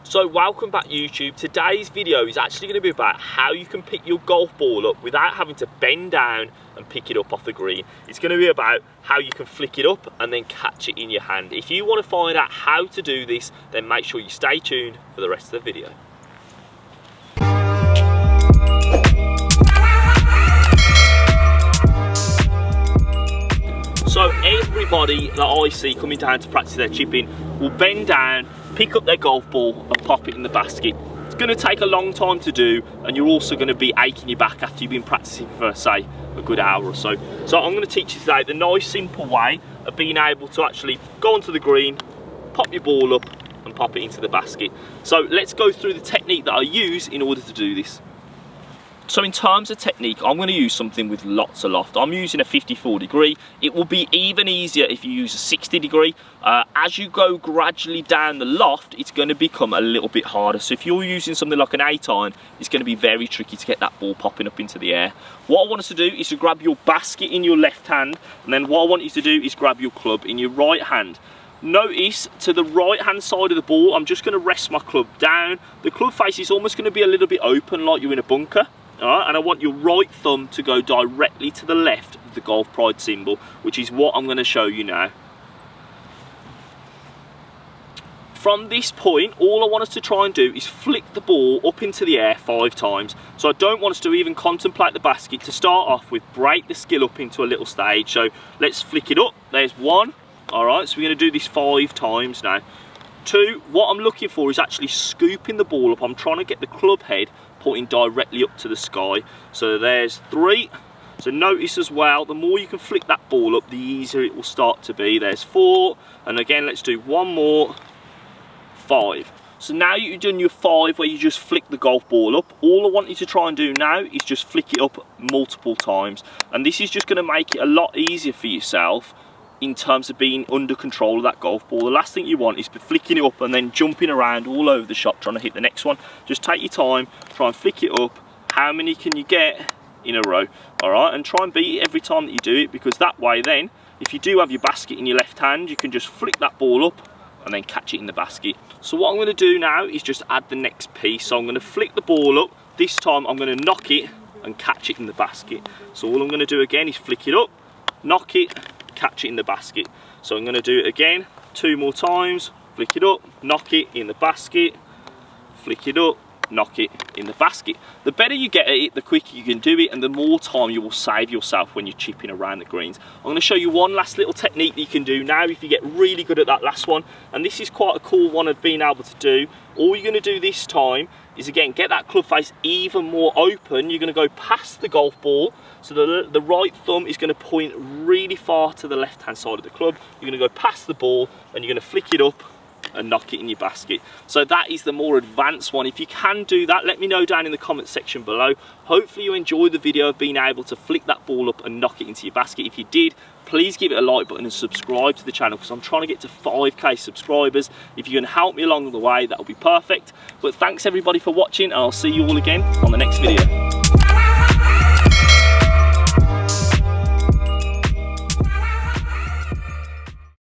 So welcome back YouTube. Today's video is actually going to be about how you can pick your golf ball up without having to bend down and pick it up off the green. It's going to be about how you can flick it up and then catch it in your hand. If you want to find out how to do this, then make sure you stay tuned for the rest of the video. So everybody that I see coming down to practice their chipping will bend down, pick up their golf ball and pop it in the basket. It's going to take a long time to do, and you're also going to be aching your back after you've been practicing for, say, a good hour or so. So I'm going to teach you today the nice simple way of being able to actually go onto the green, pop your ball up and pop it into the basket. So let's go through the technique that I use in order to do this. So in terms of technique, I'm going to use something with lots of loft. I'm using a 54 degree. It will be even easier if you use a 60 degree. As you go gradually down the loft, it's going to become a little bit harder. So if you're using something like an 8 iron, it's going to be very tricky to get that ball popping up into the air. What I want us to do is to grab your basket in your left hand, and then what I want you to do is grab your club in your right hand. Notice to the right hand side of the ball, I'm just going to rest my club down. The club face is almost going to be a little bit open like you're in a bunker. Alright, and I want your right thumb to go directly to the left of the Golf Pride symbol, which is what I'm going to show you now. From this point, all I want us to try and do is flick the ball up into the air 5 times. So I don't want us to even contemplate the basket. To start off with, break the skill up into a little stage. So let's flick it up. There's 1. Alright, so we're going to do this 5 times now. 2, what I'm looking for is actually scooping the ball up. I'm trying to get the club head pointing directly up to the sky. So there's 3. So notice as well, the more you can flick that ball up, the easier it will start to be. There's 4, and again let's do 1 more. 5. So now you've done your 5 where you just flick the golf ball up. All I want you to try and do now is just flick it up multiple times, and this is just going to make it a lot easier for yourself in terms of being under control of that golf ball. The last thing you want is be flicking it up and then jumping around all over the shop trying to hit the next one. Just take your time, try and flick it up. How many can you get in a row? Alright, and try and beat it every time that you do it, because that way then, if you do have your basket in your left hand, you can just flick that ball up and then catch it in the basket. So what I'm going to do now is just add the next piece. So I'm going to flick the ball up. This time I'm going to knock it and catch it in the basket. So all I'm going to do again is flick it up, knock it, catch it in the basket. So I'm going to do it again 2 more times. Flick it up, knock it in the basket, flick it up, knock it in the basket. The better you get at it, the quicker you can do it, and the more time you will save yourself when you're chipping around the greens. I'm going to show you one last little technique that you can do now if you get really good at that last one, and this is quite a cool one of being able to do. All you're going to do this time is, again, get that club face even more open. You're going to go past the golf ball, so the right thumb is going to point really far to the left hand side of the club. You're going to go past the ball and you're going to flick it up and knock it in your basket. So that is the more advanced one. If you can do that, let me know down in the comment section below. Hopefully you enjoyed the video of being able to flick that ball up and knock it into your basket. If you did, please give it a like button and subscribe to the channel, because I'm trying to get to 5k subscribers. If you can help me along the way, that'll be perfect. But thanks everybody for watching, and I'll see you all again on the next video.